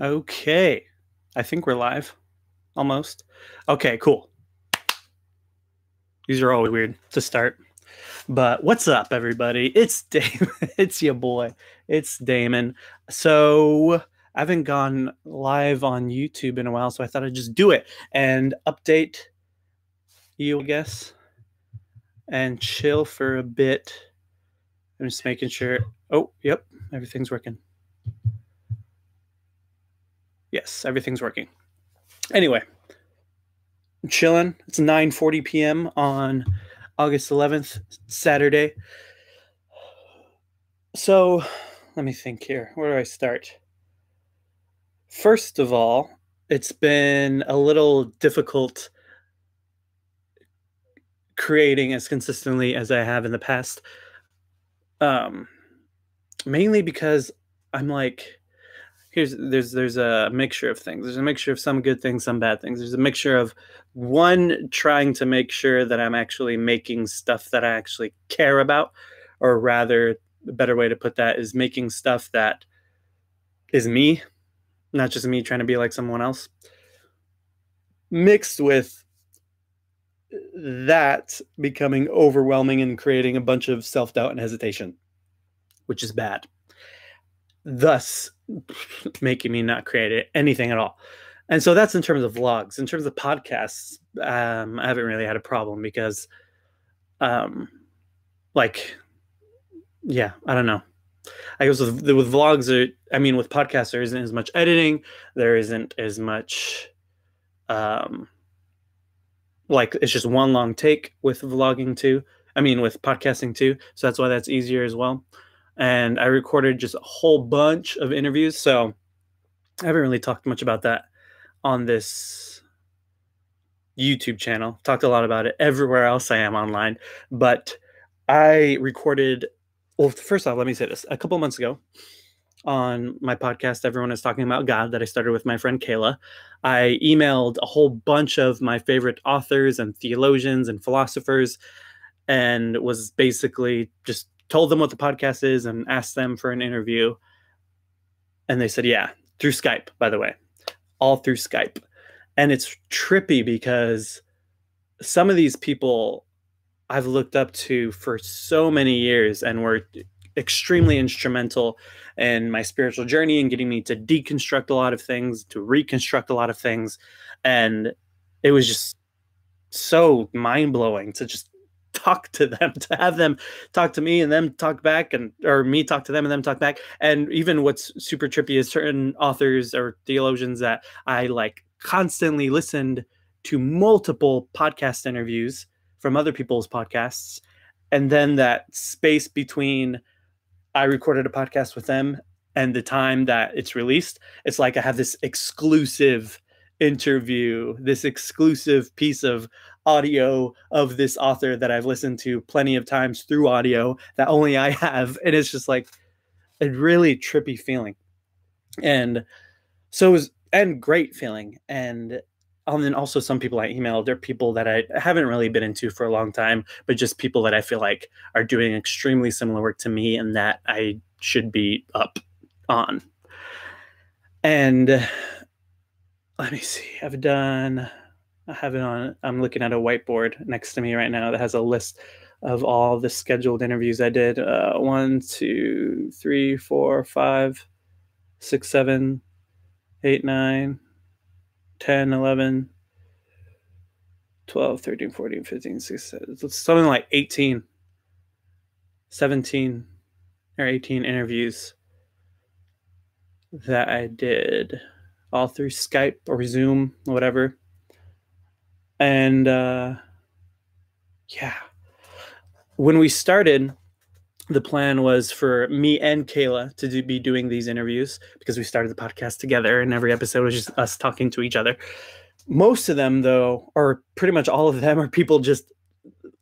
Okay. I think we're live. Almost. Okay, cool. These are always weird to start. But what's up, everybody? It's Damon. It's your boy. It's Damon. So I haven't gone live on YouTube in a while, so I thought I'd just do it and update you, I guess, and chill for a bit. I'm just making sure. Oh, yep, everything's working. Yes, everything's working. Anyway, I'm chilling. It's 9:40 p.m. on August 11th, Saturday. So let me think here. Where do I start? First of all, it's been a little difficult creating as consistently as I have in the past. Mainly because I'm like, there's a mixture of things. There's a mixture of some good things, some bad things. There's a mixture of one trying to make sure that I'm actually making stuff that I actually care about, or rather, the better way to put that is making stuff that is me, not just me trying to be like someone else, mixed with that becoming overwhelming and creating a bunch of self-doubt and hesitation, which is bad, thus making me not create anything at all. And so that's in terms of vlogs. In terms of podcasts, I haven't really had a problem because like, yeah, I don't know. I guess with vlogs, with podcasts, there isn't as much editing. There isn't as much like, it's just one long take with vlogging too. With podcasting too. So that's why that's easier as well. And I recorded just a whole bunch of interviews. So I haven't really talked much about that on this YouTube channel. Talked a lot about it everywhere else I am online. But I recorded, well, first off, let me say this. A couple months ago on my podcast, Everyone is Talking About God, that I started with my friend Kayla, I emailed a whole bunch of my favorite authors and theologians and philosophers, and was basically just told them what the podcast is and asked them for an interview. And they said, yeah, through Skype, by the way, all through Skype. And it's trippy because some of these people I've looked up to for so many years and were extremely instrumental in my spiritual journey and getting me to deconstruct a lot of things, to reconstruct a lot of things. And it was just so mind-blowing to just talk to them, to have them talk to me and them talk back, or me talk to them and them talk back. And even what's super trippy is certain authors or theologians that I like constantly listened to multiple podcast interviews from other people's podcasts. And then that space between I recorded a podcast with them and the time that it's released, it's like I have this exclusive interview, this exclusive piece of audio of this author that I've listened to plenty of times through audio that only I have. And it's just like a really trippy feeling. And so it was, and great feeling. And then also some people I emailed, they're people that I haven't really been into for a long time, but just people that I feel like are doing extremely similar work to me and that I should be up on. And let me see, I have it on, I'm looking at a whiteboard next to me right now that has a list of all the scheduled interviews I did. 1, 2, 3, 4, 5, 6, 7, 8, 9, 10, 11, 12, 13, 14, 15, 16, something like 18, 17 or 18 interviews that I did all through Skype or Zoom, whatever. And yeah, when we started, the plan was for me and Kayla to be doing these interviews because we started the podcast together and every episode was just us talking to each other. Most of them, though, or pretty much all of them, are people just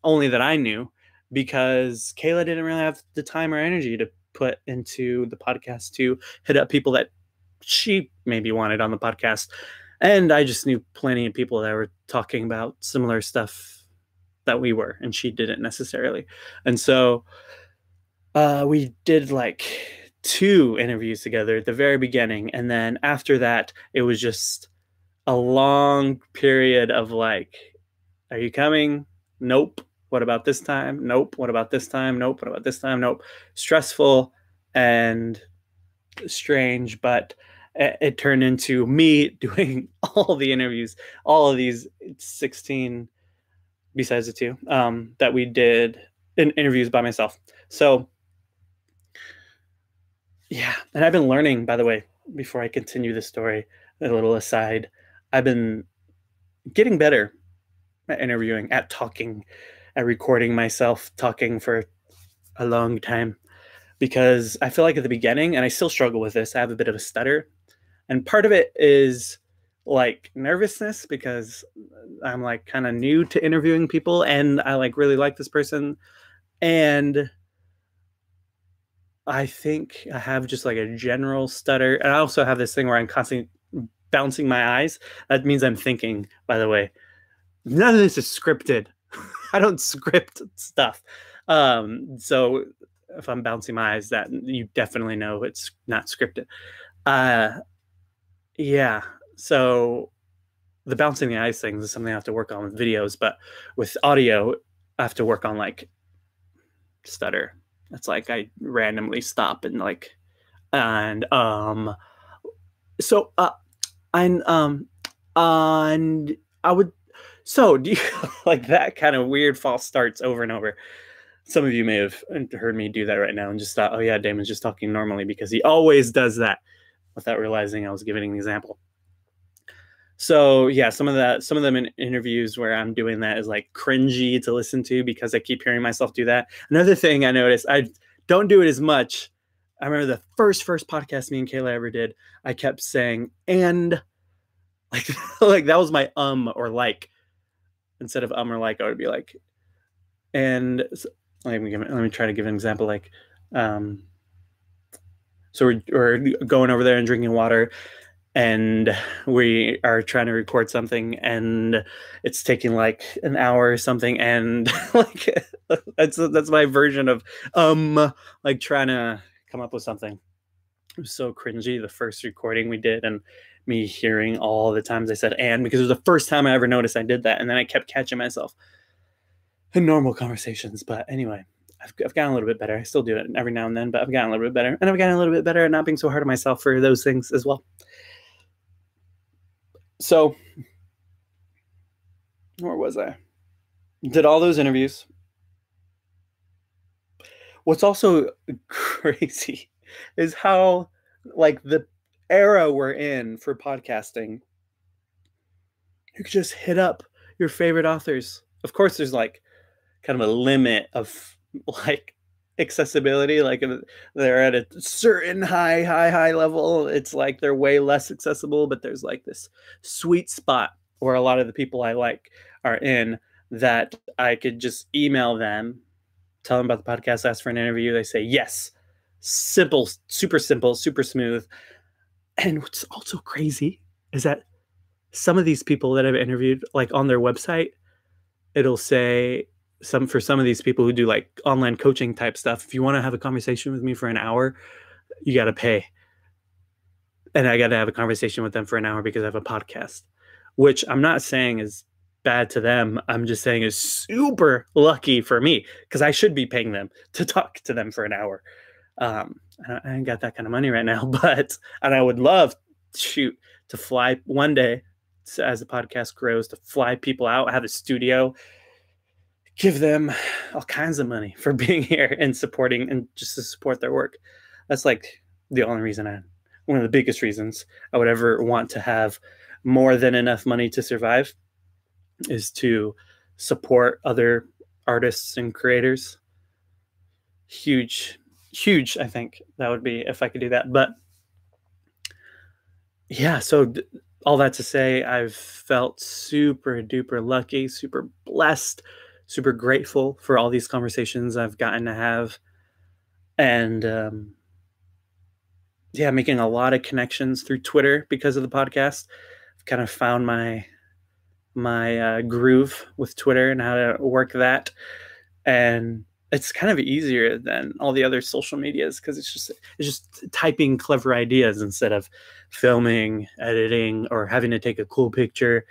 only that I knew, because Kayla didn't really have the time or energy to put into the podcast to hit up people that she maybe wanted on the podcast. And I just knew plenty of people that were talking about similar stuff that we were, and she didn't necessarily. And so we did like 2 interviews together at the very beginning. And then after that, it was just a long period of like, are you coming? Nope. What about this time? Nope. What about this time? Nope. What about this time? Nope. Stressful and strange, but it turned into me doing all the interviews, all of these 16 besides the 2 that we did in interviews by myself. So yeah, and I've been learning, by the way, before I continue the story, a little aside, I've been getting better at interviewing, at talking, at recording myself talking for a long time, because I feel like at the beginning, and I still struggle with this, I have a bit of a stutter. And part of it is like nervousness because I'm like kind of new to interviewing people and I like really like this person. And I think I have just like a general stutter. And I also have this thing where I'm constantly bouncing my eyes. That means I'm thinking, by the way. None of this is scripted. I don't script stuff. So if I'm bouncing my eyes, that you definitely know it's not scripted. Yeah. So the bouncing the eyes thing is something I have to work on with videos, but with audio, I have to work on like stutter. It's like I randomly stop and like, and so and I would. So do you like that kind of weird false starts over and over? Some of you may have heard me do that right now and just thought, oh yeah, Damon's just talking normally because he always does that without realizing I was giving an example. So yeah, some of them in interviews where I'm doing that is like cringy to listen to because I keep hearing myself do that. Another thing I noticed, I don't do it as much. I remember the first podcast me and Kayla ever did, I kept saying, and like, like that was my or like. Instead of or like, I would be like, and so, let me try to give an example. Like, so we're going over there and drinking water, and we are trying to record something, and it's taking like an hour or something, and like that's my version of like trying to come up with something. It was so cringy the first recording we did, and me hearing all the times I said and because it was the first time I ever noticed I did that, and then I kept catching myself in normal conversations. But anyway, I've gotten a little bit better. I still do it every now and then, but I've gotten a little bit better, and I've gotten a little bit better at not being so hard on myself for those things as well. So where was I? Did all those interviews. What's also crazy is how like the era we're in for podcasting, you could just hit up your favorite authors. Of course, there's like kind of a limit of like accessibility. Like if they're at a certain high level, it's like they're way less accessible, but there's like this sweet spot where a lot of the people I like are in that I could just email them, tell them about the podcast, ask for an interview. They say yes. Simple, super smooth. And what's also crazy is that some of these people that I've interviewed, like on their website, it'll say for some of these people who do like online coaching type stuff, if you want to have a conversation with me for an hour, you got to pay. And I got to have a conversation with them for an hour because I have a podcast, which I'm not saying is bad to them. I'm just saying is super lucky for me because I should be paying them to talk to them for an hour. I ain't got that kind of money right now, and I would love to fly one day as the podcast grows, to fly people out, have a studio, give them all kinds of money for being here and supporting and just to support their work. That's like the only reason one of the biggest reasons I would ever want to have more than enough money to survive is to support other artists and creators. Huge, I think that would be if I could do that. But yeah, so all that to say, I've felt super duper lucky, super blessed, super grateful for all these conversations I've gotten to have. And yeah, making a lot of connections through Twitter because of the podcast. I've kind of found my groove with Twitter and how to work that. And it's kind of easier than all the other social medias because it's just typing clever ideas instead of filming, editing, or having to take a cool picture.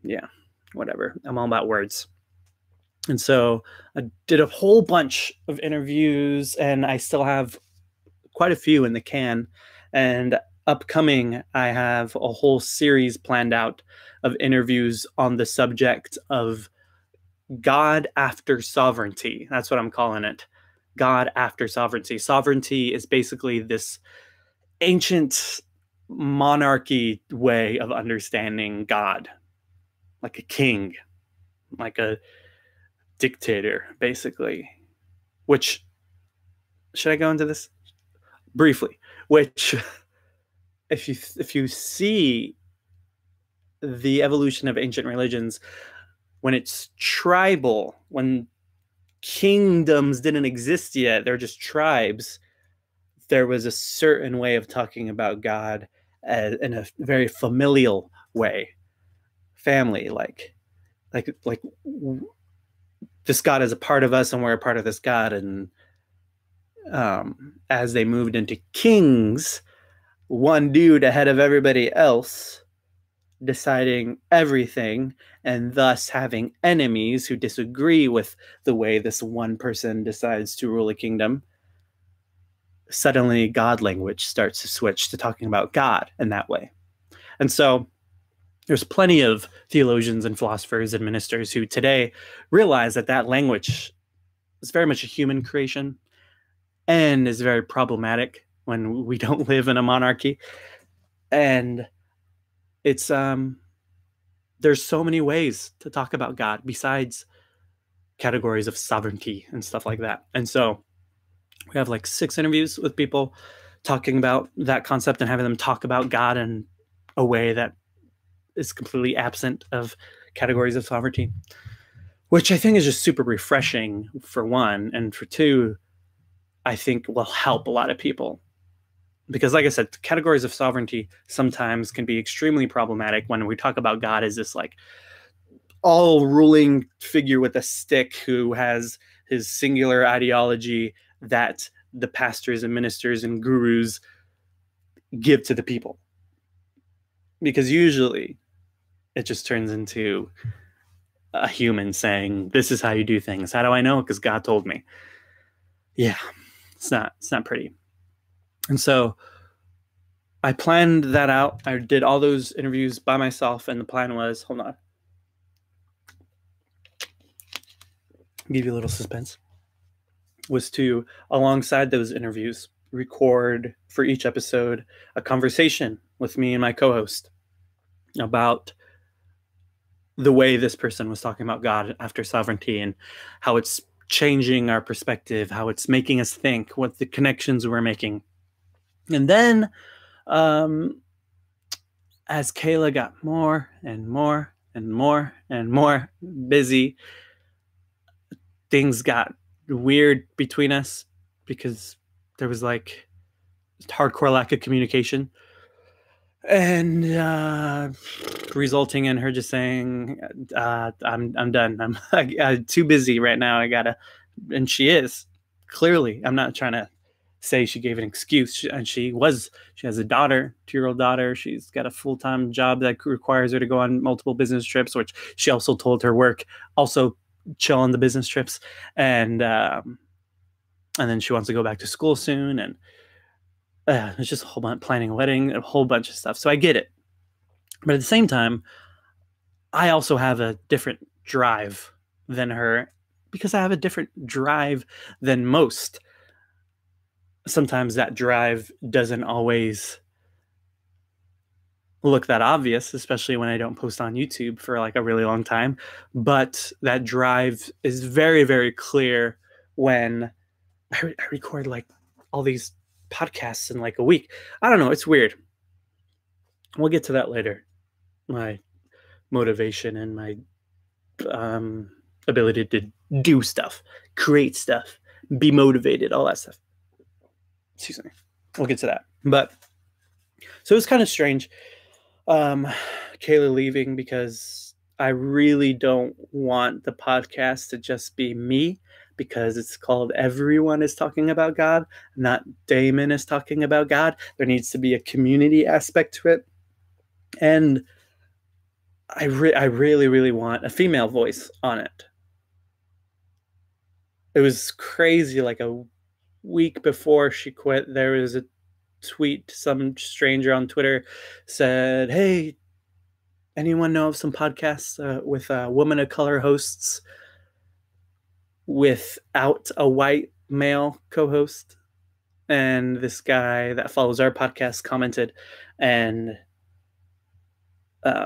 Yeah, whatever. I'm all about words. And so I did a whole bunch of interviews, and I still have quite a few in the can. And upcoming, I have a whole series planned out of interviews on the subject of God after sovereignty. That's what I'm calling it. God after sovereignty. Sovereignty is basically this ancient monarchy way of understanding God, like a king, like a dictator, basically. Which, should I go into this briefly? Which, if you see the evolution of ancient religions, when it's tribal, when kingdoms didn't exist yet, they're just tribes, there was a certain way of talking about God in a very familial way. Family, like this God is a part of us and we're a part of this God. And as they moved into kings, one dude ahead of everybody else deciding everything, and thus having enemies who disagree with the way this one person decides to rule a kingdom, suddenly God language starts to switch to talking about God in that way. And so there's plenty of theologians and philosophers and ministers who today realize that that language is very much a human creation and is very problematic when we don't live in a monarchy. And it's there's so many ways to talk about God besides categories of sovereignty and stuff like that. And so we have like 6 interviews with people talking about that concept and having them talk about God in a way that is completely absent of categories of sovereignty, which I think is just super refreshing, for one, and for two, I think will help a lot of people. Because like I said, categories of sovereignty sometimes can be extremely problematic when we talk about God as this like all ruling figure with a stick who has his singular ideology that the pastors and ministers and gurus give to the people. Because usually it just turns into a human saying, this is how you do things. How do I know? Because God told me. Yeah, it's not pretty. And so I planned that out. I did all those interviews by myself, and the plan was, hold on, I'll give you a little suspense, was to, alongside those interviews, record for each episode a conversation with me and my co-host about the way this person was talking about God after sovereignty and how it's changing our perspective, how it's making us think, what the connections we're making. And then as Kayla got more and more and more and more busy, things got weird between us because there was like hardcore lack of communication, and resulting in her just saying, I'm done. I'm too busy right now. I gotta, and she is clearly, I'm not trying to say she gave an excuse. She has a daughter, 2-year-old daughter. She's got a full-time job that requires her to go on multiple business trips, which she also told her work also chill on the business trips. And then she wants to go back to school soon. And it's just a whole bunch, planning a wedding, a whole bunch of stuff. So I get it. But at the same time, I also have a different drive than her because I have a different drive than most. Sometimes that drive doesn't always look that obvious, especially when I don't post on YouTube for like a really long time. But that drive is very, very clear when I record like all these podcasts in like a week. I don't know. It's weird. We'll get to that later. My motivation and my ability to do stuff, create stuff, be motivated, all that stuff. Excuse me. We'll get to that. But so it was kind of strange, Kayla leaving, because I really don't want the podcast to just be me, because it's called Everyone is Talking About God, not Damon is talking about God. There needs to be a community aspect to it. And I really, really want a female voice on it. It was crazy. Like a week before she quit, there was a tweet. Some stranger on Twitter said, "Hey, anyone know of some podcasts with woman of color hosts without a white male co-host?" And this guy that follows our podcast commented and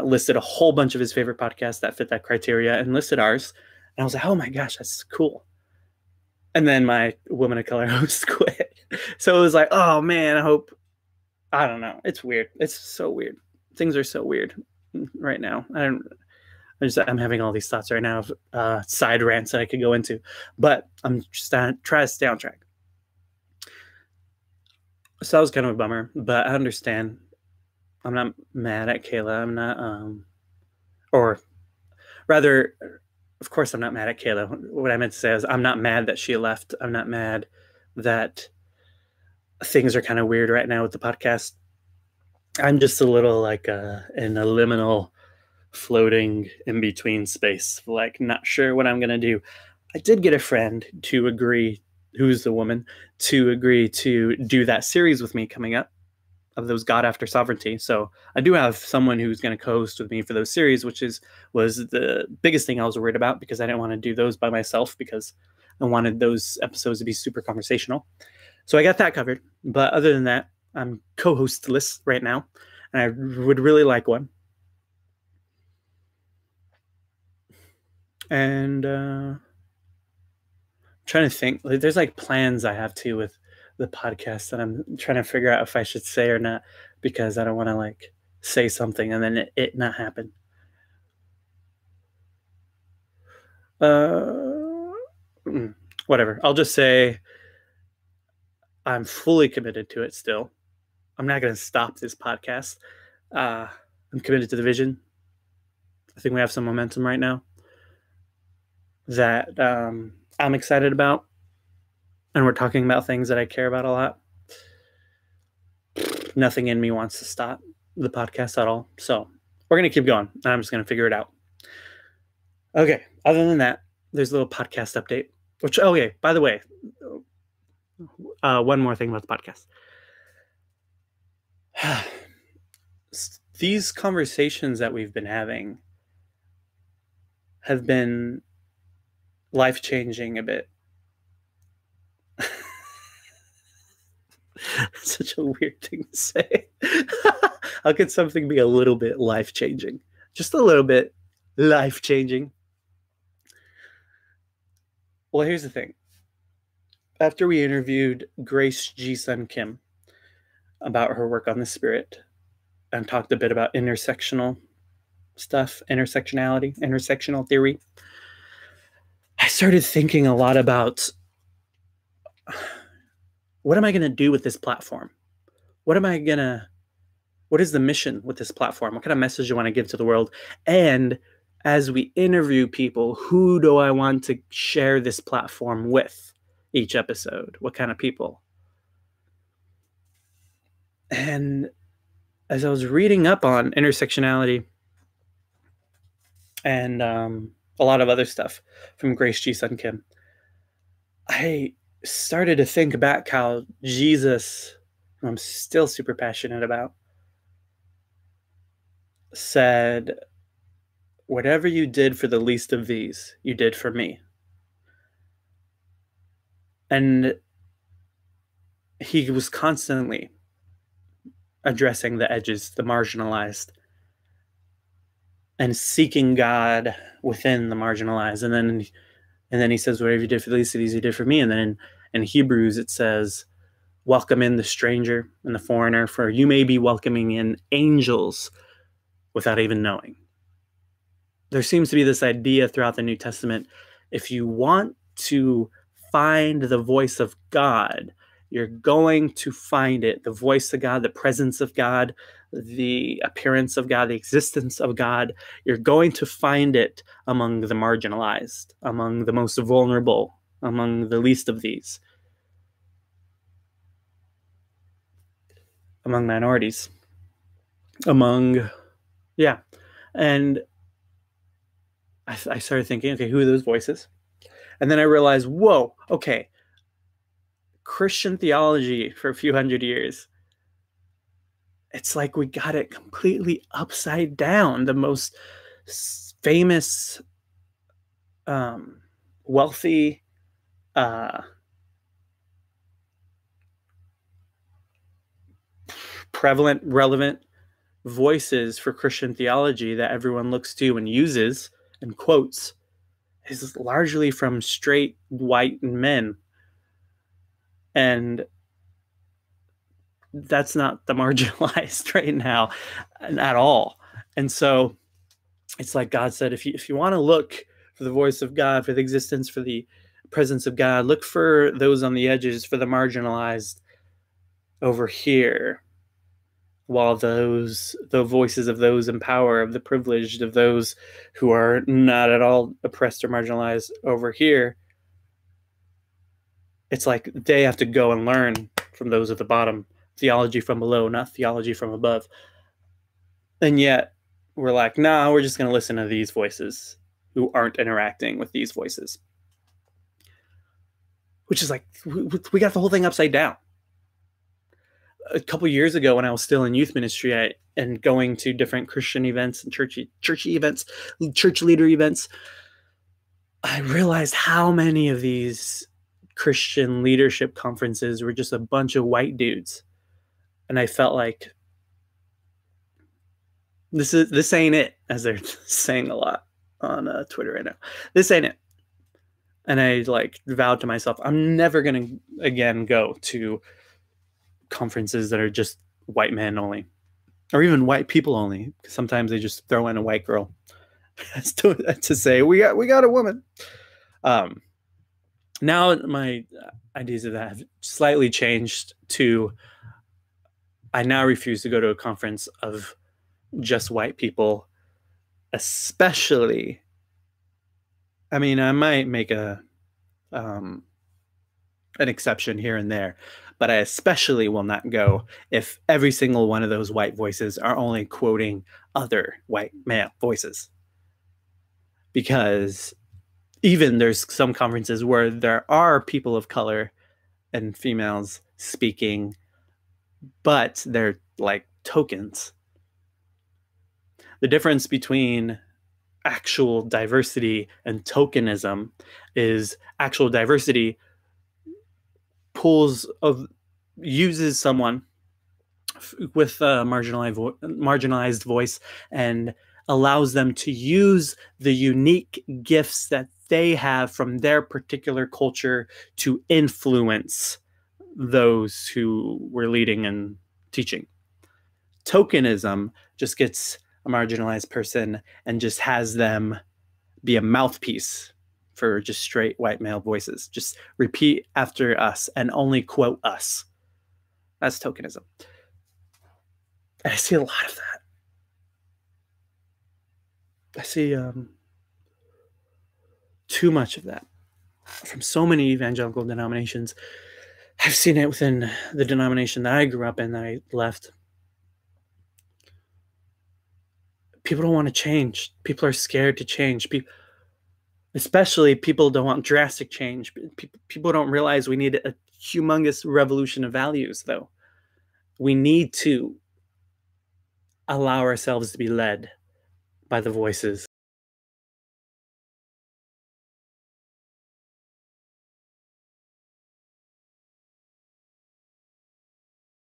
listed a whole bunch of his favorite podcasts that fit that criteria and listed ours. And I was like, oh my gosh, that's cool. And then my woman of color host quit. So it was like, oh man, I don't know. It's weird. It's so weird. Things are so weird right now. I'm having all these thoughts right now of side rants that I could go into, but I'm just trying to stay on track. So that was kind of a bummer, but I understand. I'm not mad at Kayla. I'm not, or rather, of course, I'm not mad at Kayla. What I meant to say is I'm not mad that she left. I'm not mad that things are kind of weird right now with the podcast. I'm just a little like in a liminal floating in between space, like not sure what I'm going to do. I did get a friend to agree, who's the woman, to agree to do that series with me coming up of those God After Sovereignty. So I do have someone who's going to co-host with me for those series, which was the biggest thing I was worried about, because I didn't want to do those by myself, because I wanted those episodes to be super conversational. So I got that covered. But other than that, I'm co-hostless right now, and I would really like one. And trying to think, like, there's like plans I have too with the podcast that I'm trying to figure out if I should say or not, because I don't want to like say something and then it not happen. Whatever. I'll just say I'm fully committed to it still. I'm not going to stop this podcast. I'm committed to the vision. I think we have some momentum right now that I'm excited about. And we're talking about things that I care about a lot. Nothing in me wants to stop the podcast at all. So we're going to keep going. And I'm just going to figure it out. Okay. Other than that, there's a little podcast update. Which, okay, by the way, one more thing about the podcast. These conversations that we've been having have been life-changing a bit. Such a weird thing to say. How could something be a little bit life-changing? Just a little bit life-changing. Well, here's the thing. After we interviewed Grace G. Sun Kim about her work on the spirit and talked a bit about intersectional stuff, intersectional theory, I started thinking a lot about what am I going to do with this platform? What is the mission with this platform? What kind of message do I want to give to the world? And as we interview people, who do I want to share this platform with each episode? What kind of people? And as I was reading up on intersectionality and a lot of other stuff from Grace G. Sun Kim, I started to think back how Jesus, who I'm still super passionate about, said, whatever you did for the least of these, you did for me. And he was constantly addressing the edges, the marginalized, and seeking God within the marginalized. And then he says, whatever you did for the least of these, you did for me. And then in Hebrews, it says, welcome in the stranger and the foreigner, for you may be welcoming in angels without even knowing. There seems to be this idea throughout the New Testament, if you want to find the voice of God, you're going to find it, the voice of God, the presence of God, the appearance of God, the existence of God. You're going to find it among the marginalized, among the most vulnerable, among the least of these, among minorities, among, yeah. And I started thinking, okay, who are those voices? And then I realized, whoa, okay, Christian theology for a few hundred years, it's like we got it completely upside down. The most famous, wealthy, uh, prevalent, relevant voices for Christian theology that everyone looks to and uses and quotes is largely from straight white men. And that's not the marginalized right now at all. And so it's like God said, if you want to look for the voice of God, for the existence, for the presence of God, look for those on the edges, for the marginalized over here, while the voices of those in power, of the privileged, of those who are not at all oppressed or marginalized over here, it's like they have to go and learn from those at the bottom. Theology from below, not theology from above. And yet we're like, nah, we're just going to listen to these voices who aren't interacting with these voices. Which is like, we got the whole thing upside down. A couple years ago when I was still in youth ministry and going to different Christian events and churchy events, church leader events, I realized how many of these Christian leadership conferences were just a bunch of white dudes. And I felt like this ain't it, as they're saying a lot on Twitter right now. This ain't it. And I like vowed to myself, I'm never going to again go to conferences that are just white men only, or even white people only. Sometimes they just throw in a white girl to say we got a woman. Now my ideas of that have slightly changed to I now refuse to go to a conference of just white people, especially. I mean, I might make an exception here and there, but I especially will not go if every single one of those white voices are only quoting other white male voices. Because even there's some conferences where there are people of color and females speaking, but they're like tokens. The difference between actual diversity and tokenism is actual diversity uses someone with a marginalized voice and allows them to use the unique gifts that they have from their particular culture to influence those who were leading and teaching. Tokenism just gets a marginalized person and just has them be a mouthpiece for just straight white male voices. Just repeat after us and only quote us. That's tokenism. And I see a lot of that. I see too much of that from so many evangelical denominations. I've seen it within the denomination that I grew up in that I left. People don't want to change. People are scared to change. Especially people don't want drastic change. People don't realize we need a humongous revolution of values, though. We need to allow ourselves to be led by the voices.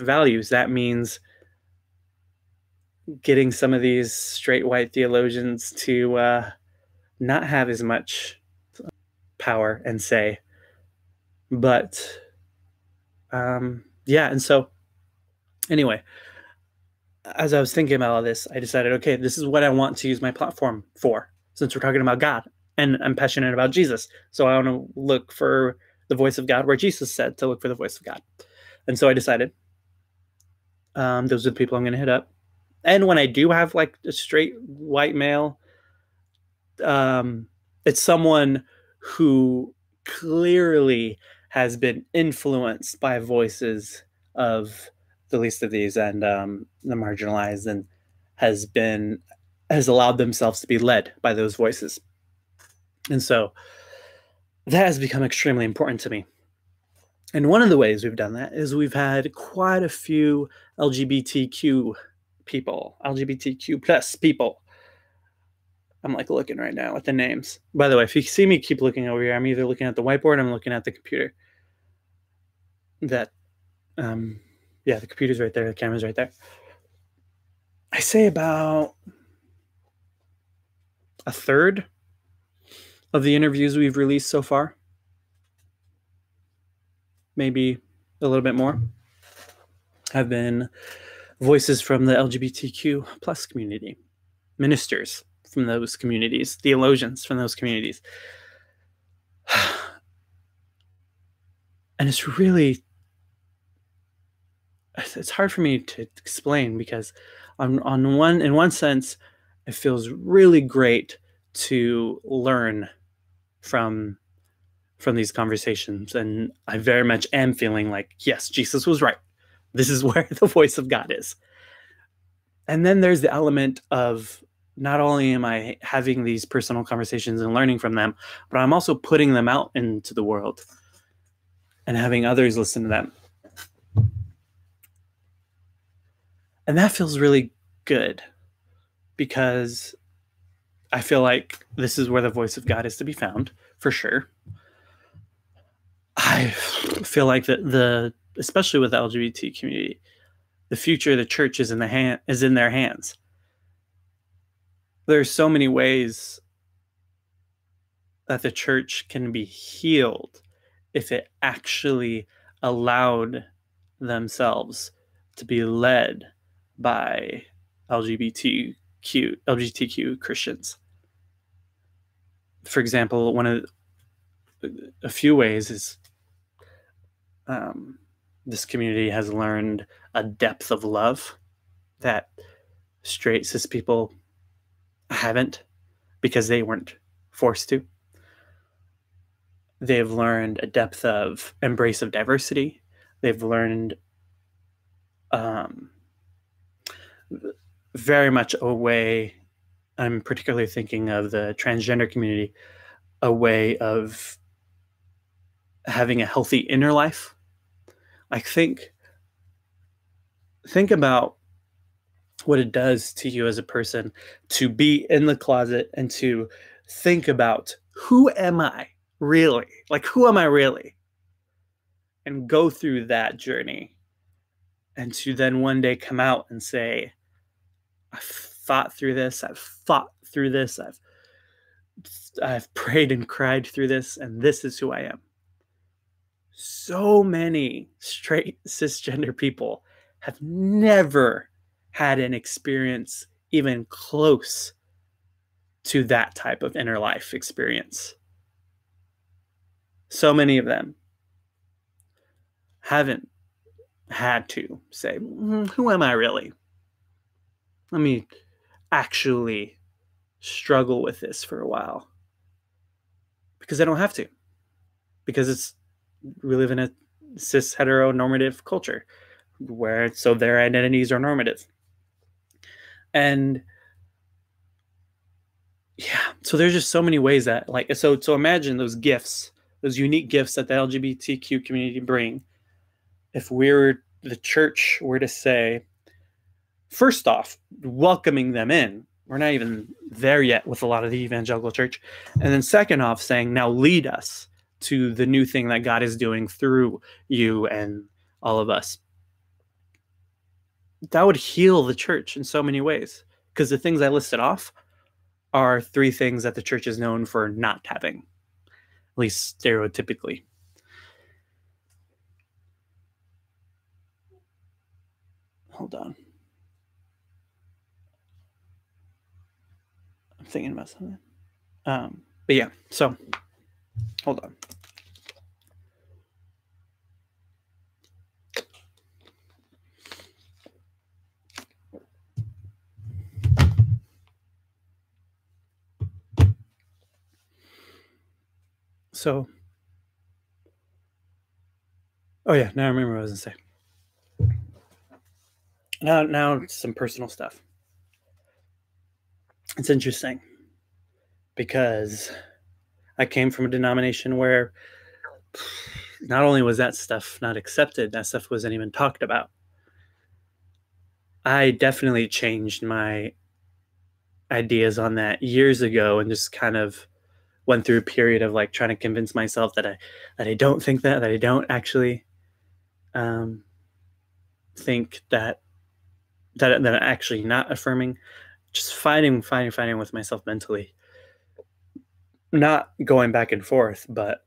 Values, that means getting some of these straight white theologians to not have as much power and say. But yeah, and so anyway, as I was thinking about all this, I decided, okay, this is what I want to use my platform for, since we're talking about God and I'm passionate about Jesus. So I want to look for the voice of God where Jesus said to look for the voice of God. And so I decided those are the people I'm going to hit up. And when I do have like a straight white male, it's someone who clearly has been influenced by voices of the least of these and the marginalized, and has allowed themselves to be led by those voices. And so that has become extremely important to me. And one of the ways we've done that is we've had quite a few LGBTQ plus people. I'm like looking right now at the names. By the way, if you see me keep looking over here, I'm either looking at the whiteboard or I'm looking at the computer. The computer's right there, the camera's right there. I say about a third of the interviews we've released so far, maybe a little bit more, have been voices from the LGBTQ plus community, ministers from those communities, theologians from those communities. And it's hard for me to explain, because in one sense, it feels really great to learn from these conversations, and I very much am feeling like, yes, Jesus was right. This is where the voice of God is. And then there's the element of, not only am I having these personal conversations and learning from them, but I'm also putting them out into the world and having others listen to them. And that feels really good, because I feel like this is where the voice of God is to be found, for sure. I feel like that especially with the LGBT community, the future of the church is in their hands. There's so many ways that the church can be healed if it actually allowed themselves to be led by LGBTQ Christians. For example, a few ways is this community has learned a depth of love that straight cis people haven't, because they weren't forced to. They've learned a depth of embrace of diversity. They've learned very much a way, I'm particularly thinking of the transgender community, a way of having a healthy inner life. Like think about what it does to you as a person to be in the closet and to think about, who am I really? Like, who am I really? And go through that journey, and to then one day come out and say, I've thought through this, I've fought through this, I've prayed and cried through this, and this is who I am. So many straight cisgender people have never had an experience even close to that type of inner life experience. So many of them haven't had to say, who am I really? Let me actually struggle with this for a while. Because I don't have to. Because we live in a cis heteronormative culture so their identities are normative. And yeah, so there's just so many ways that, like, so imagine those gifts, those unique gifts that the LGBTQ community bring. If the church were to say, first off, welcoming them in. We're not even there yet with a lot of the evangelical church. And then second off, saying, now lead us to the new thing that God is doing through you and all of us. That would heal the church in so many ways, because the things I listed off are three things that the church is known for not having, at least stereotypically. Hold on. I'm thinking about something. But yeah, so hold on. So Oh yeah, now I remember what I was gonna say. Now some personal stuff. It's interesting because I came from a denomination where not only was that stuff not accepted, that stuff wasn't even talked about. I definitely changed my ideas on that years ago and just kind of went through a period of like trying to convince myself that I don't think that I don't actually think that I'm actually not affirming. Just fighting with myself mentally, not going back and forth, but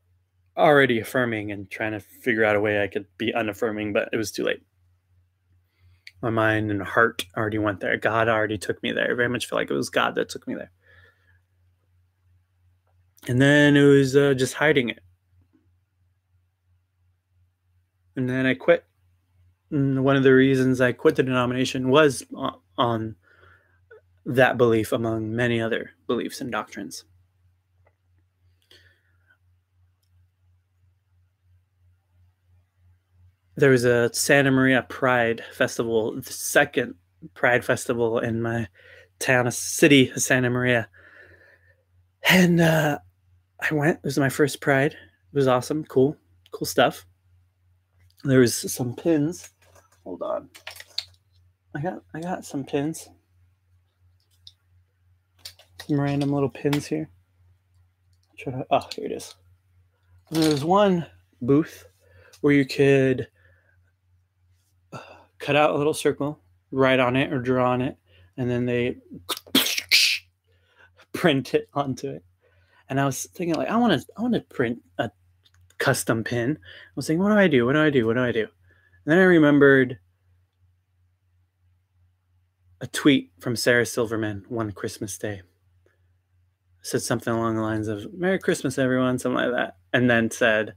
already affirming and trying to figure out a way I could be unaffirming, but it was too late. My mind and heart already went there. God already took me there. I very much feel like it was God that took me there. And then it was just hiding it. And then I quit. And one of the reasons I quit the denomination was on that belief, among many other beliefs and doctrines. There was a Santa Maria Pride Festival, the second Pride Festival in my town, a city of Santa Maria. And I went. It was my first Pride. It was awesome. Cool stuff. There was some pins. Hold on. I got some pins. Some random little pins here. Here it is. And there was one booth where you could cut out a little circle, write on it or draw on it, and then they print it onto it. And I was thinking, like, I want to print a custom pin. I was thinking, what do I do? And then I remembered a tweet from Sarah Silverman one Christmas Day. It said something along the lines of, Merry Christmas, everyone, something like that. And then said,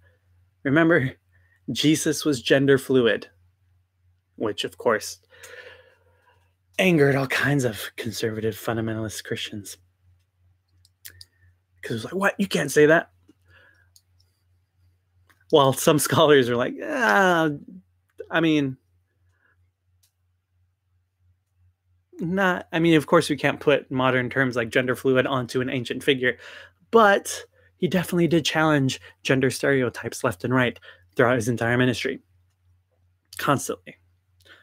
remember, Jesus was gender fluid, which, of course, angered all kinds of conservative fundamentalist Christians. Because it was like, what? You can't say that. While some scholars are like, of course we can't put modern terms like gender fluid onto an ancient figure, but he definitely did challenge gender stereotypes left and right throughout his entire ministry. Constantly.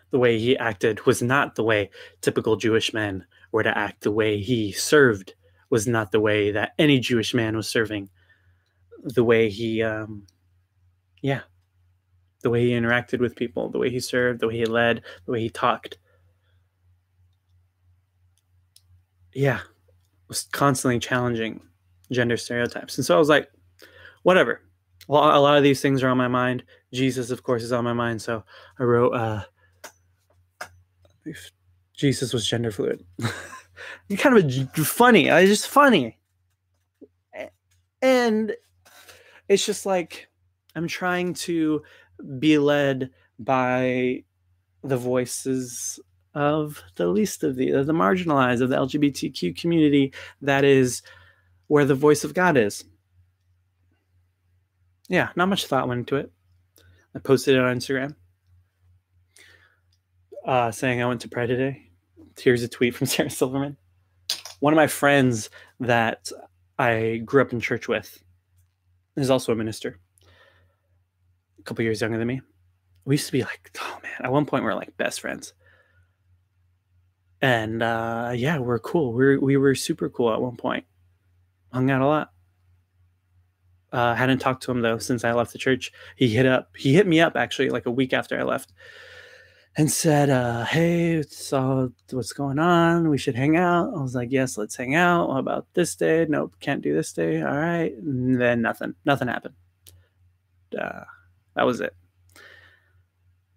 The way he acted was not the way typical Jewish men were to act. The way he served was not the way that any Jewish man was serving. The way he, the way he interacted with people, the way he served, the way he led, the way he talked. Yeah, was constantly challenging gender stereotypes. And so I was like, whatever. Well, a lot of these things are on my mind. Jesus, of course, is on my mind. So I wrote, Jesus was gender fluid. Kind of funny. It's just funny. And it's just like, I'm trying to be led by the voices of the least of the marginalized, of the LGBTQ community. That is where the voice of God is. Yeah, not much thought went into it. I posted it on Instagram saying I went to Pride today. Here's a tweet from Sarah Silverman. One of my friends that I grew up in church with is also a minister, a couple years younger than me. We used to be like, oh man, at one point we were like best friends. And we're cool. We were super cool at one point. Hung out a lot. Hadn't talked to him though since I left the church. He hit me up actually like a week after I left and said, hey, saw what's going on. We should hang out. I was like, yes, let's hang out. What about this day? Nope, can't do this day. All right. And then nothing happened. That was it.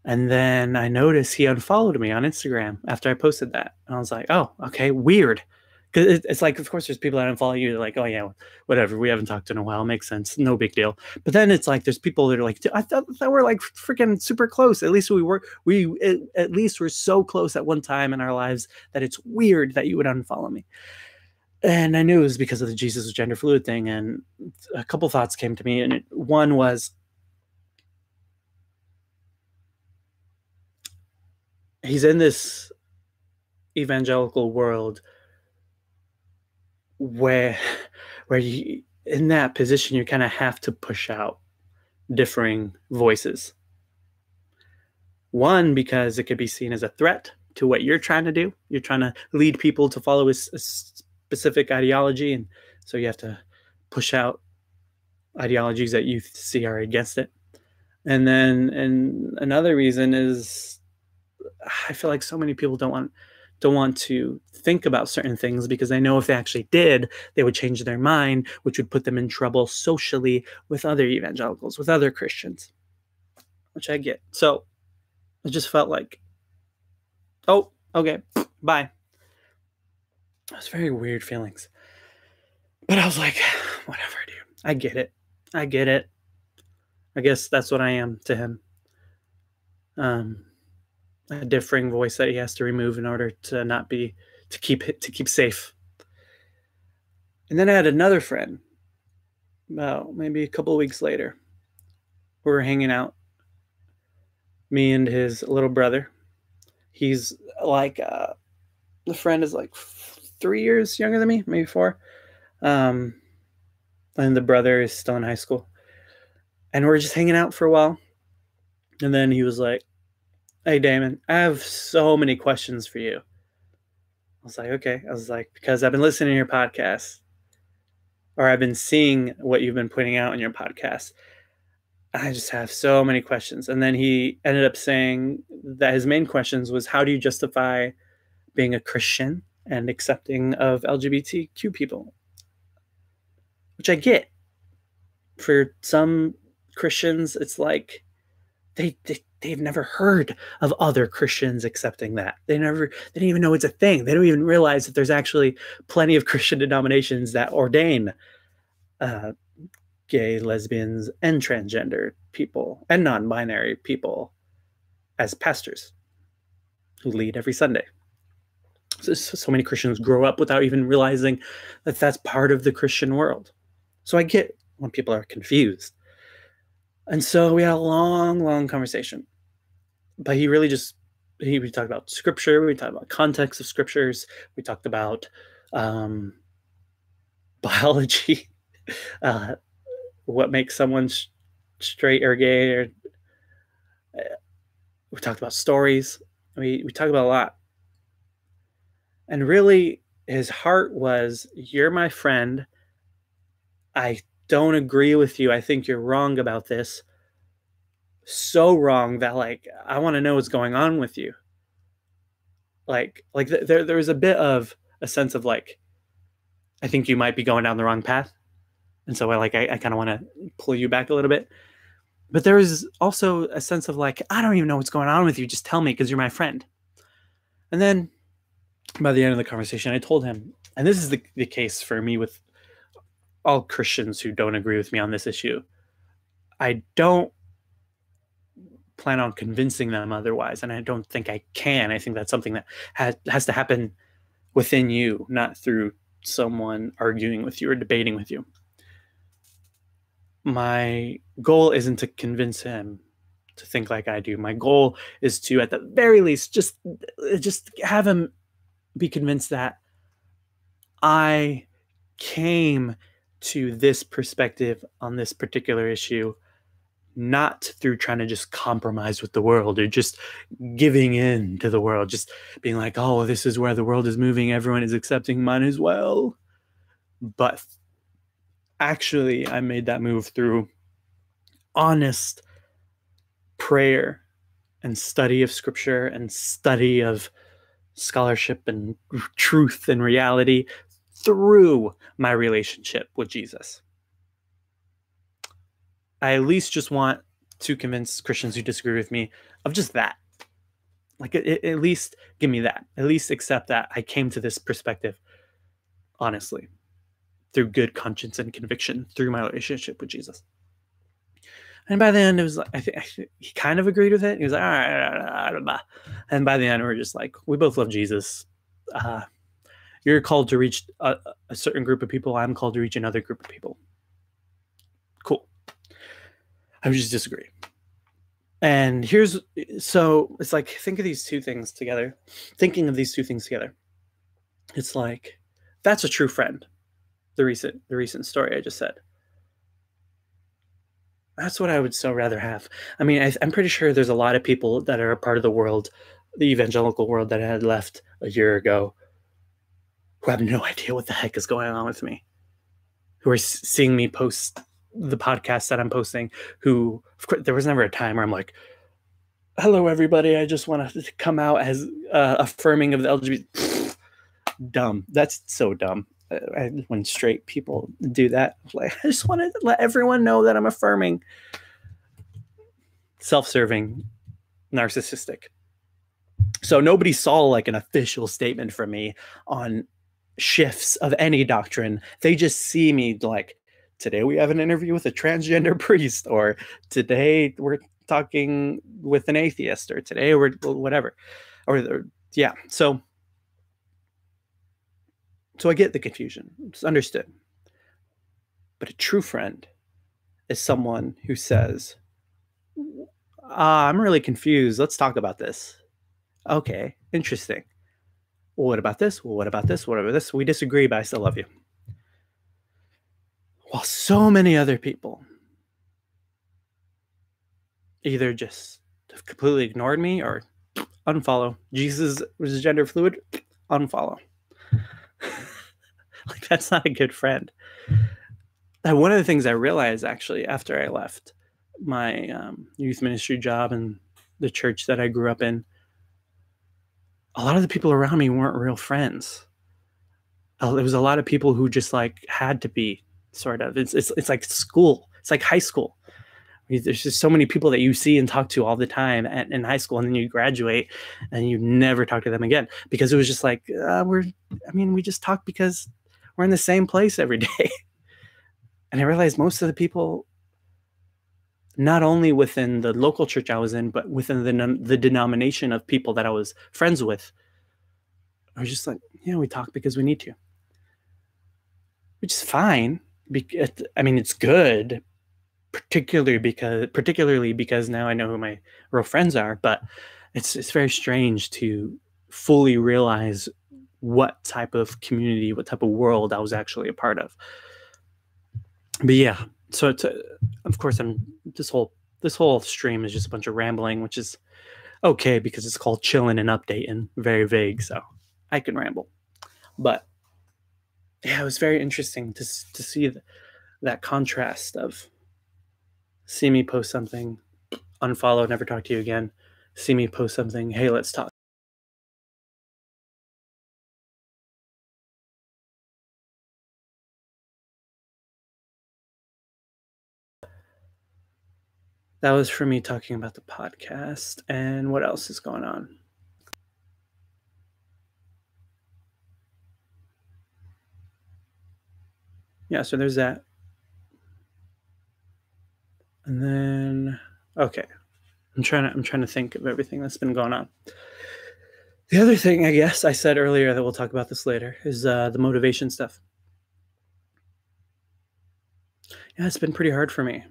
And then I noticed he unfollowed me on Instagram after I posted that. And I was like, oh, okay, weird. Because it's like, of course, there's people that unfollow you. They're like, oh, yeah, whatever. We haven't talked in a while. Makes sense. No big deal. But then it's like, there's people that are like, I thought that we're like freaking super close. At least at least we're so close at one time in our lives that it's weird that you would unfollow me. And I knew it was because of the Jesus gender fluid thing. And a couple thoughts came to me. And one was, he's in this evangelical world where you, in that position, you kind of have to push out differing voices. One, because it could be seen as a threat to what you're trying to do. You're trying to lead people to follow a specific ideology, and so you have to push out ideologies that you see are against it. And then, and another reason is, I feel like so many people don't want to think about certain things because they know if they actually did, they would change their mind, which would put them in trouble socially with other evangelicals, with other Christians, which I get. So it just felt like, oh, okay, bye. It was very weird feelings. But I was like, whatever, dude. I get it. I get it. I guess that's what I am to him. A differing voice that he has to remove in order to not be, to keep safe. And then I had another friend, about maybe a couple of weeks later. We were hanging out, me and his little brother. He's like, the friend is like 3 years younger than me, maybe 4. And the brother is still in high school. And we're just hanging out for a while. And then he was like, hey, Damon, I have so many questions for you. I was like, okay. I was like, because I've been listening to your podcast, or I've been seeing what you've been putting out in your podcast. I just have so many questions. And then he ended up saying that his main questions was, how do you justify being a Christian and accepting of LGBTQ people? Which I get. For some Christians, it's like they've never heard of other Christians accepting that. They didn't even know it's a thing. They don't even realize that there's actually plenty of Christian denominations that ordain gay, lesbians, and transgender people and non-binary people as pastors who lead every Sunday. So many Christians grow up without even realizing that that's part of the Christian world. So I get when people are confused. And so we had a long, long conversation. But he really just, we talked about scripture, we talked about context of scriptures, we talked about biology, what makes someone straight or gay, or we talked about stories. We talked about a lot. And really, his heart was, you're my friend. I don't agree with you. I think you're wrong about this. So wrong that, like, I want to know what's going on with you. Like there was a bit of a sense of, like, I think you might be going down the wrong path. And so I kind of want to pull you back a little bit. But there was also a sense of, like, I don't even know what's going on with you. Just tell me, because you're my friend. And then by the end of the conversation, I told him, and this is the case for me with all Christians who don't agree with me on this issue, I don't plan on convincing them otherwise, and I don't think I can. I think that's something that has to happen within you, not through someone arguing with you or debating with you. My goal isn't to convince him to think like I do. My goal is to, at the very least, just have him be convinced that I came to this perspective on this particular issue not through trying to just compromise with the world or just giving in to the world, just being like, oh, this is where the world is moving, everyone is accepting, mine as well. But actually, I made that move through honest prayer and study of scripture and study of scholarship and truth and reality through my relationship with Jesus. I at least just want to convince Christians who disagree with me of just that. Like, at least give me that. At least accept that I came to this perspective honestly, through good conscience and conviction, through my relationship with Jesus. And by the end, it was like, I think he kind of agreed with it. He was like, all right. And by the end, we're just like, we both love Jesus. You're called to reach a certain group of people. I'm called to reach another group of people. Cool. I would just disagree. And here's, so it's like, think of these two things together. Thinking of these two things together, it's like, that's a true friend. The recent story I just said. That's what I would so rather have. I mean, I'm pretty sure there's a lot of people that are a part of the world, the evangelical world, that had left a year ago, who have no idea what the heck is going on with me, who are seeing me post the podcast that I'm posting, who, of course, there was never a time where I'm like, hello, everybody, I just want to come out as affirming of the LGBT. Dumb. That's so dumb. When straight people do that, like, I just want to let everyone know that I'm affirming. Self-serving, narcissistic. So nobody saw like an official statement from me on shifts of any doctrine. They just see me like, today we have an interview with a transgender priest, or today we're talking with an atheist, or today we're whatever, or yeah. So I get the confusion. It's understood. But a true friend is someone who says, I'm really confused. Let's talk about this. Okay, interesting. Well, what about this? Well, what about this? What about this? We disagree, but I still love you. While so many other people either just have completely ignored me or unfollow. Jesus was gender fluid, unfollow. Like, that's not a good friend. And one of the things I realized, actually, after I left my youth ministry job and the church that I grew up in, a lot of the people around me weren't real friends. There was a lot of people who just like had to be, sort of. It's like school. It's like high school. There's just so many people that you see and talk to all the time in high school, and then you graduate and you never talk to them again, because it was just like, we just talk because we're in the same place every day. And I realized most of the people, not only within the local church I was in, but within the denomination of people that I was friends with, are just like, yeah, we talk because we need to, which is fine. I mean, it's good, particularly because now I know who my real friends are. But it's very strange to fully realize what type of community, what type of world I was actually a part of. But yeah, so of course, this whole stream is just a bunch of rambling, which is okay because it's called Chillin and Updatin, very vague, so I can ramble. But yeah, it was very interesting to see that contrast of see me post something, unfollow, never talk to you again. See me post something, hey, let's talk. That was for me talking about the podcast. And what else is going on? Yeah, so there's that. And then, okay, I'm trying to think of everything that's been going on. The other thing, I guess I said earlier that we'll talk about this later, is the motivation stuff. Yeah, it's been pretty hard for me.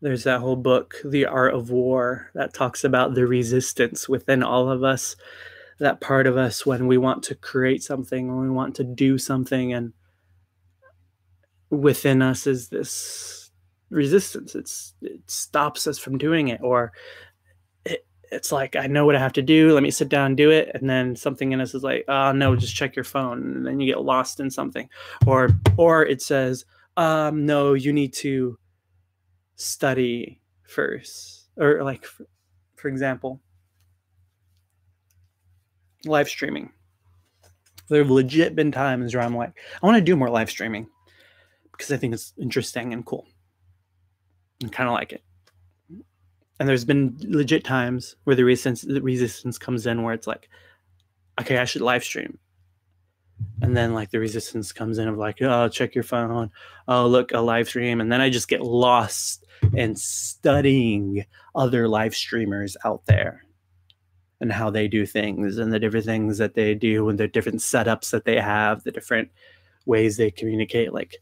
There's that whole book, The Art of War, that talks about the resistance within all of us, that part of us when we want to create something, when we want to do something, and within us is this resistance. It stops us from doing it, or it's like, I know what I have to do, let me sit down and do it, and then something in us is like, oh no, just check your phone, and then you get lost in something, or it says, no, you need to study first, or like for example, live streaming. There have legit been times where I'm like, I want to do more live streaming because I think it's interesting and cool and kind of like it. And there's been legit times where the resistance comes in, where it's like, okay, I should live stream. And then like the resistance comes in of like, oh, check your phone. Oh, look, a live stream. And then I just get lost in studying other live streamers out there and how they do things, and the different things that they do, and the different setups that they have, the different ways they communicate. Like,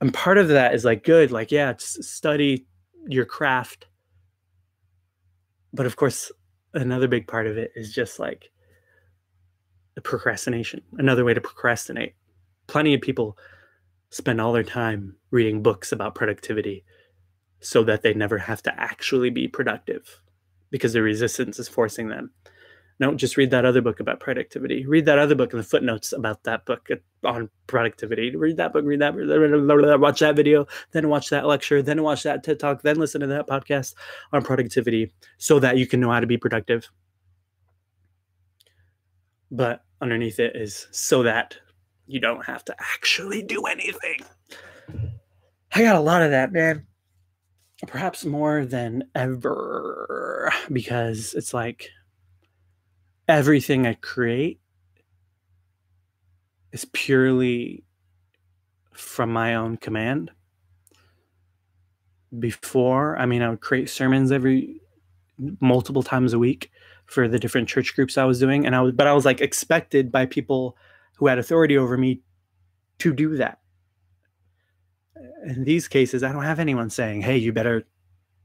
And part of that is like good, like, yeah, study your craft. But of course, another big part of it is just like the procrastination, another way to procrastinate. Plenty of people spend all their time reading books about productivity so that they never have to actually be productive because the resistance is forcing them. No, just read that other book about productivity. Read that other book in the footnotes about that book on productivity. Read that book, watch that video, then watch that lecture, then watch that TED Talk, then listen to that podcast on productivity so that you can know how to be productive. But underneath it is so that you don't have to actually do anything. I got a lot of that, man. Perhaps more than ever, because it's like everything I create is purely from my own command. Before, I mean, I would create sermons multiple times a week for the different church groups I was doing, and I was like expected by people who had authority over me to do that. In these cases, I don't have anyone saying, "Hey, you better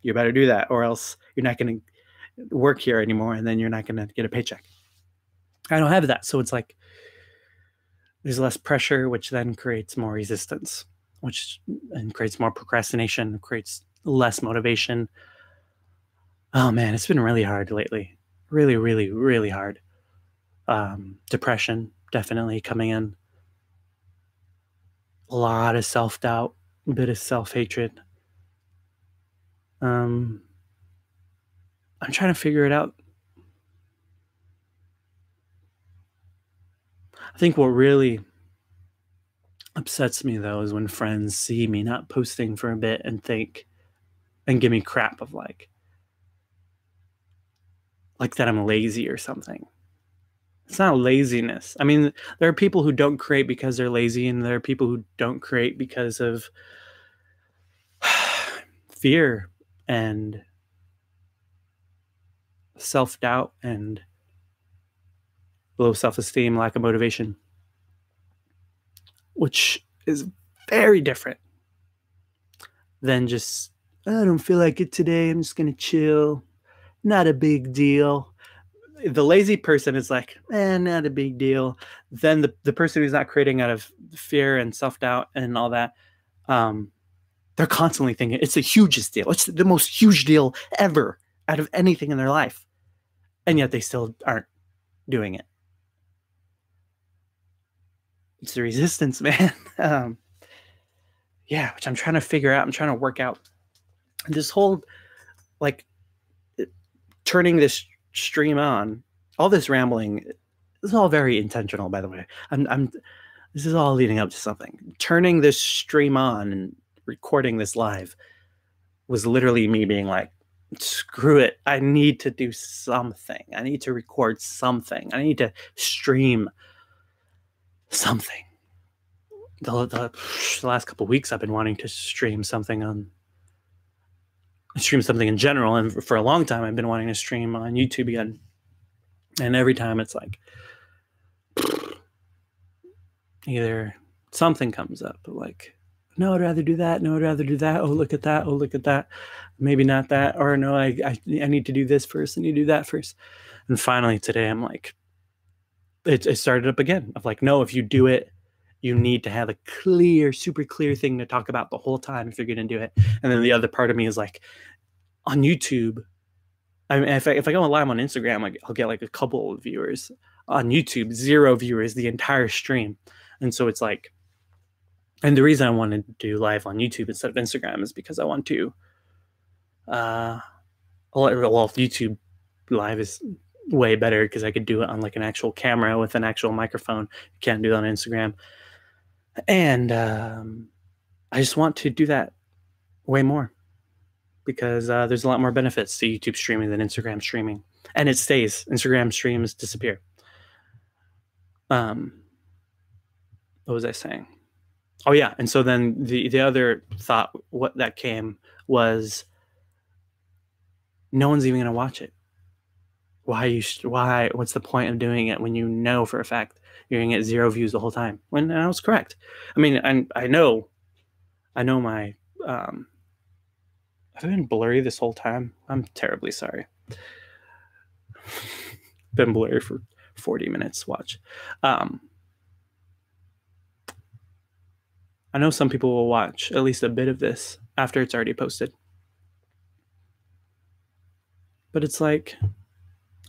do that, or else you're not going to work here anymore, and then you're not going to get a paycheck." I don't have that, so it's like there's less pressure, which then creates more resistance, which and creates more procrastination, creates less motivation. Oh man, it's been really hard lately. Really, really, really hard. Depression definitely coming in. A lot of self-doubt, a bit of self-hatred. I'm trying to figure it out. I think what really upsets me though is when friends see me not posting for a bit and give me crap of like that I'm lazy or something. It's not laziness. I mean, there are people who don't create because they're lazy, and there are people who don't create because of fear and self-doubt and low self-esteem, lack of motivation, which is very different than just, I don't feel like it today, I'm just going to chill. Not a big deal. The lazy person is like, not a big deal. Then the person who's not creating out of fear and self-doubt and all that, they're constantly thinking it's the hugest deal. It's the most huge deal ever out of anything in their life. And yet they still aren't doing it. It's the resistance, man. Yeah, which I'm trying to figure out. I'm trying to work out. And this whole, like, turning this stream on, all this rambling, this is all very intentional, by the way. This is all leading up to something. Turning this stream on and recording this live was literally me being like, screw it. I need to do something. I need to record something. I need to stream something. The last couple of weeks, I've been wanting to stream something in general, and for a long time, I've been wanting to stream on YouTube again. And every time, it's like either something comes up, like, no, I'd rather do that. No, I'd rather do that. Oh, look at that. Oh, look at that. Maybe not that. Or no, I need to do this first. I need to do that first. And finally today, I'm like, it started up again of like, no, if you do it, you need to have a clear, super clear thing to talk about the whole time if you're going to do it. And then the other part of me is like, on YouTube, I mean, if I go live on Instagram, I'll get like a couple of viewers. On YouTube, 0 viewers the entire stream. And so it's like, and the reason I wanted to do live on YouTube instead of Instagram is because I want to, well, YouTube live is way better because I could do it on like an actual camera with an actual microphone. You can't do it on Instagram. And I just want to do that way more because there's a lot more benefits to YouTube streaming than Instagram streaming. And it stays. Instagram streams disappear. What was I saying? Oh yeah, and so then the other thought what that came was, no one's even gonna watch it. Why? What's the point of doing it when you know for a fact you're gonna get 0 views the whole time? When I was correct. I mean, I know I know my have I been blurry this whole time? I'm terribly sorry. Been blurry for 40 minutes. Watch. I know some people will watch at least a bit of this after it's already posted. But it's like,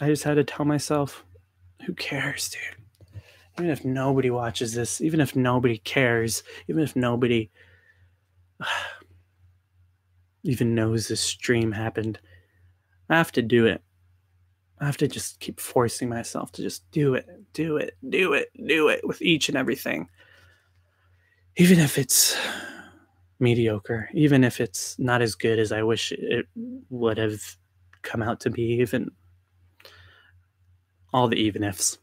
I just had to tell myself, who cares, dude? Even if nobody watches this, even if nobody cares, even if nobody even knows this stream happened, I have to do it. I have to just keep forcing myself to just do it with each and everything. Even if it's mediocre, even if it's not as good as I wish it would have come out to be, even all the even ifs.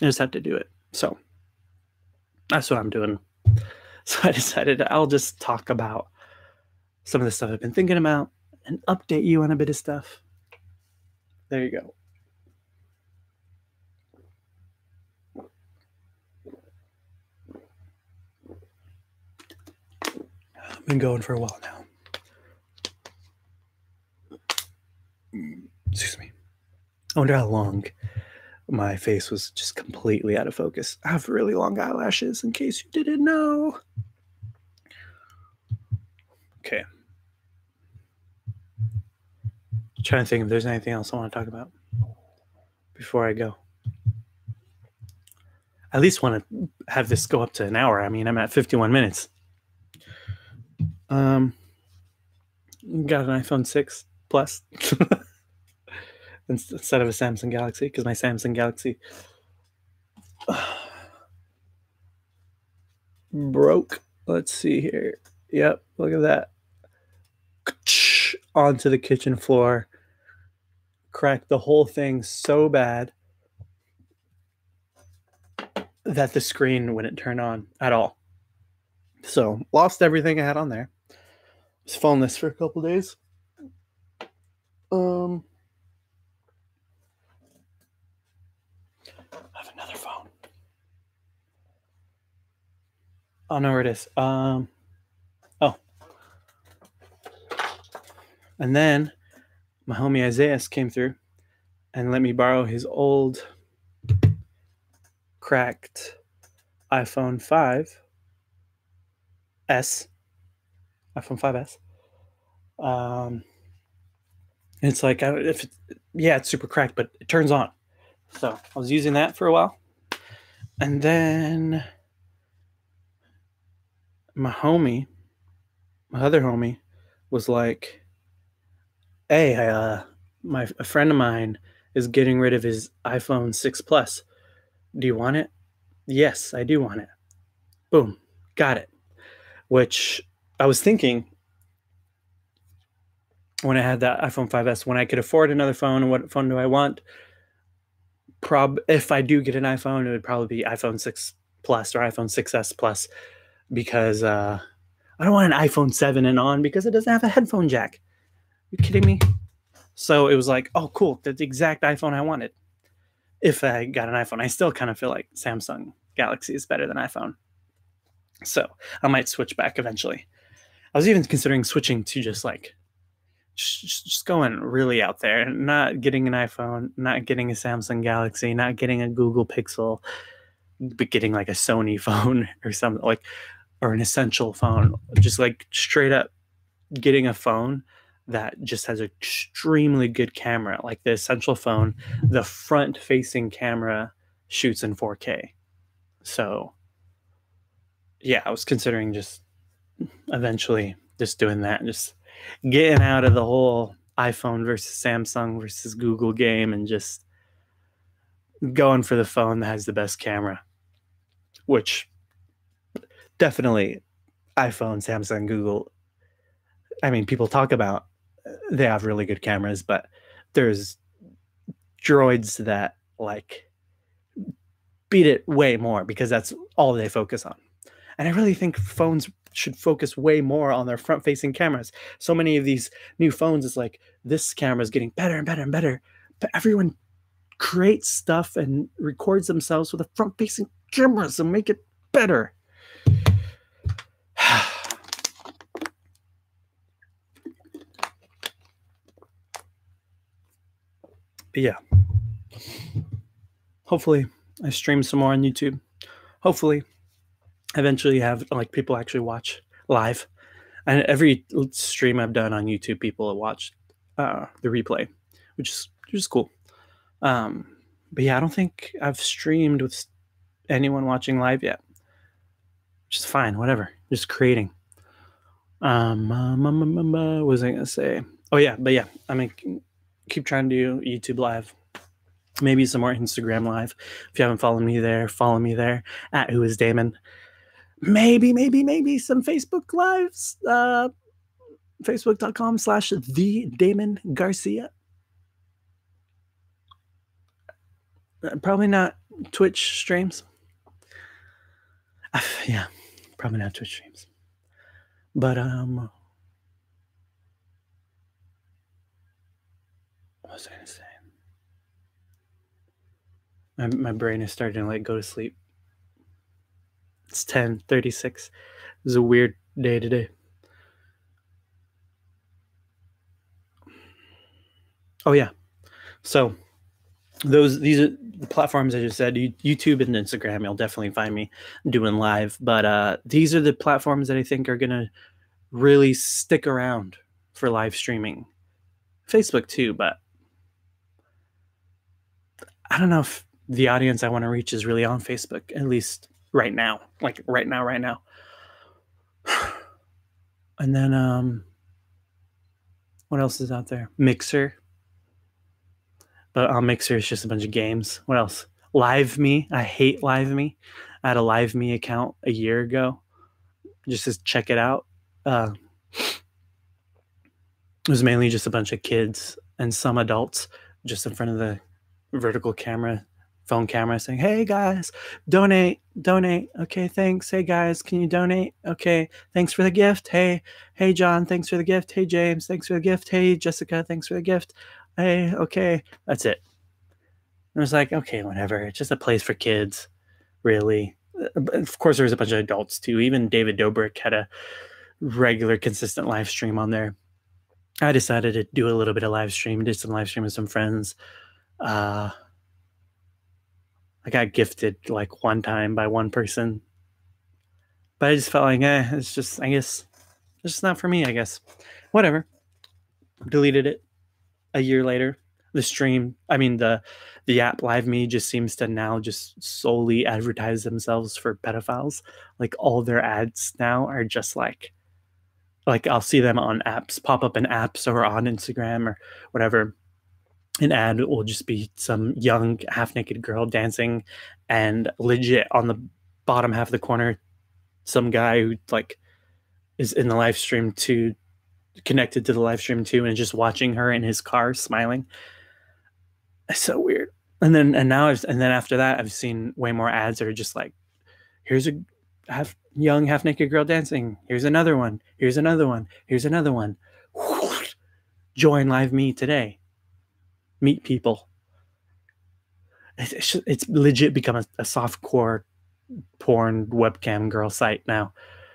I just have to do it. So that's what I'm doing. So I decided I'll just talk about some of the stuff I've been thinking about and update you on a bit of stuff. There you go. I've been going for a while now. Excuse me. I wonder how long my face was just completely out of focus. I have really long eyelashes, in case you didn't know. Okay. I'm trying to think if there's anything else I want to talk about before I go. I at least want to have this go up to an hour. I mean, I'm at 51 minutes. Got an iPhone 6 Plus instead of a Samsung Galaxy, because my Samsung Galaxy broke. Let's see here. Yep, look at that. Onto the kitchen floor. Cracked the whole thing so bad that the screen wouldn't turn on at all. So lost everything I had on there. Was phoneless for a couple days. I have another phone. Oh no, where it is. Oh. And then my homie Isaiah came through and let me borrow his old cracked iPhone 5S. iPhone 5S. It's like, it's super cracked, but it turns on. So I was using that for a while. And then my other homie, was like, hey, a friend of mine is getting rid of his iPhone 6 Plus. Do you want it? Yes, I do want it. Boom, got it. Which I was thinking when I had that iPhone 5S, when I could afford another phone, and what phone do I want? If I do get an iPhone, it would probably be iPhone 6 Plus or iPhone 6S Plus, because I don't want an iPhone 7 and on because it doesn't have a headphone jack. Are you kidding me? So it was like, oh, cool. That's the exact iPhone I wanted. If I got an iPhone, I still kind of feel like Samsung Galaxy is better than iPhone. So I might switch back eventually. I was even considering switching to just going really out there, and not getting an iPhone, not getting a Samsung Galaxy, not getting a Google Pixel, but getting like a Sony phone or something, or an essential phone. Just like straight up getting a phone that just has an extremely good camera, like the essential phone. The front-facing camera shoots in 4K. So yeah, I was considering just eventually just doing that, and just getting out of the whole iPhone versus Samsung versus Google game, and just going for the phone that has the best camera, which definitely iPhone, Samsung, Google. I mean, people talk about they have really good cameras, but there's droids that beat it way more, because that's all they focus on. And I really think phones should focus way more on their front-facing cameras. So many of these new phones, it's like, this camera is getting better and better and better, but everyone creates stuff and records themselves with a front-facing camera, so make it better. yeah, hopefully I stream some more on YouTube. Hopefully eventually have like people actually watch live. And every stream I've done on YouTube, people have watched the replay, which is cool. But yeah, I don't think I've streamed with anyone watching live yet, which is fine. Whatever, just creating. What was I gonna say? Oh yeah, but yeah, I mean, keep trying to do YouTube live. Maybe some more Instagram live. If you haven't followed me there, follow me there at Who Is Damon. Maybe some Facebook lives. Facebook.com/the Damon Garcia. Probably not Twitch streams. Yeah, probably not Twitch streams. But what was I gonna say? My brain is starting to like go to sleep. It's 10:36. It was a weird day today. Oh yeah. So these are the platforms I just said, YouTube and Instagram. You'll definitely find me doing live. But these are the platforms that I think are gonna really stick around for live streaming. Facebook too, but I don't know if the audience I want to reach is really on Facebook, at least right now. Like right now. And then what else is out there? Mixer. But on Mixer, it's just a bunch of games. What else? Live Me. I hate Live Me. I had a Live Me account a year ago just to check it out. It was mainly just a bunch of kids and some adults just in front of the vertical camera, phone camera, saying, "Hey guys, donate. Okay, thanks. Hey guys, can you donate? Okay, thanks for the gift. Hey John, thanks for the gift. Hey James, thanks for the gift. Hey Jessica, thanks for the gift. Hey, okay." That's it. And it was like, okay, whatever. It's just a place for kids, really. Of course, there was a bunch of adults too. Even David Dobrik had a regular, consistent live stream on there. I decided to do a little bit of live stream. Did some live stream with some friends. I got gifted like one time by one person, but I just felt like, it's just, I guess, it's just not for me. I guess, whatever. Deleted it a year later. The stream, I mean the app Live Me just seems to now just solely advertise themselves for pedophiles. Like all their ads now are just like I'll see them on apps, pop up in apps or on Instagram or whatever. An ad will just be some young half naked girl dancing, and legit on the bottom half of the corner, some guy who like is in the live stream too, connected to the live stream too, and just watching her in his car smiling. It's so weird. And then after that, I've seen way more ads that are just like, here's a young half naked girl dancing. Here's another one. Here's another one. Here's another one. Join Live Me today. Meet people. It's legit become a softcore porn webcam girl site now,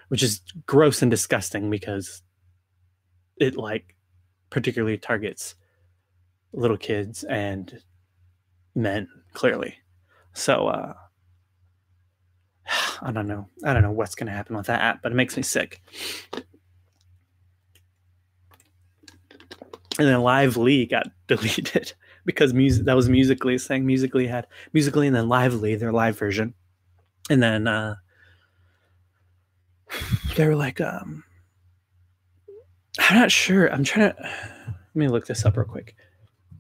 which is gross and disgusting because it like particularly targets little kids and men, clearly. So I don't know what's going to happen with that app, but it makes me sick. And then Lively got deleted because that was Musically, saying Musically had Musically and then Lively, their live version. And then they were like, I'm not sure. I'm trying to, let me look this up real quick.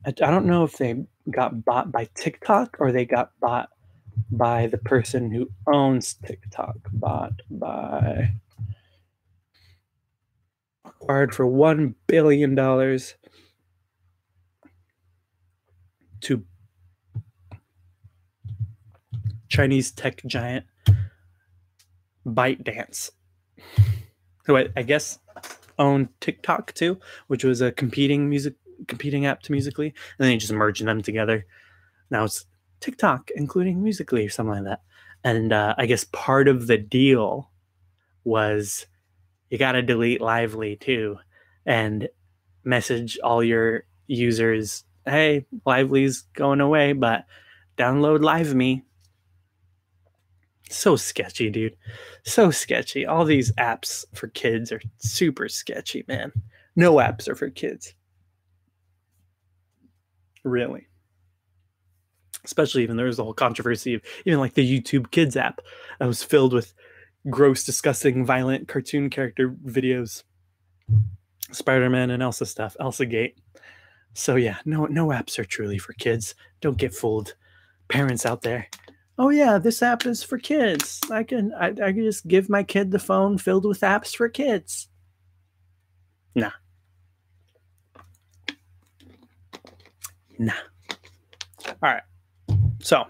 I don't know if they got bought by TikTok or they got bought by the person who owns TikTok. Acquired for $1 billion to Chinese tech giant ByteDance, who I guess owned TikTok too, which was a competing app to Musically, and then they just merged them together. Now it's TikTok, including Musically or something like that. And I guess part of the deal was you got to delete Lively too, and message all your users hey, Lively's going away, but download LiveMe. So sketchy, dude. So sketchy. All these apps for kids are super sketchy, man. No apps are for kids. Really. Especially even there was the whole controversy of even like the YouTube Kids app that was filled with gross, disgusting, violent cartoon character videos. Spider-Man and Elsa stuff, Elsa Gate. So yeah, no apps are truly for kids. Don't get fooled. Parents out there. Oh yeah, this app is for kids. I can just give my kid the phone filled with apps for kids. Nah. Nah. All right. So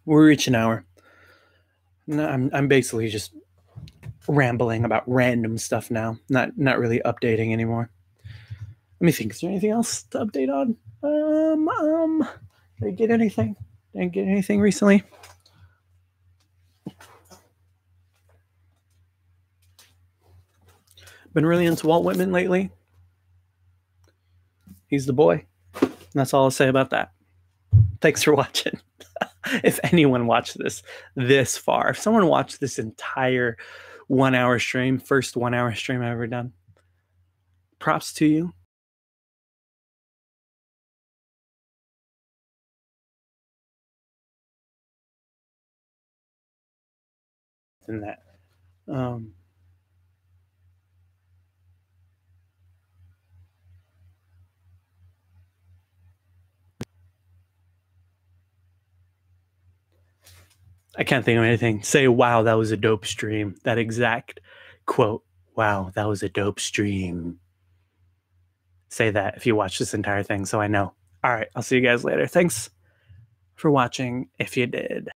we're reaching an hour. I'm basically just rambling about random stuff now. Not really updating anymore. Let me think. Is there anything else to update on? Did I get anything? Did I get anything recently? Been really into Walt Whitman lately. He's the boy. And that's all I'll say about that. Thanks for watching. If anyone watched this far, if someone watched this entire 1 hour stream, first 1 hour stream I've ever done, props to you. And that. I can't think of anything. Say, wow, that was a dope stream. That exact quote, wow, that was a dope stream. Say that if you watch this entire thing so I know. All right, I'll see you guys later. Thanks for watching if you did.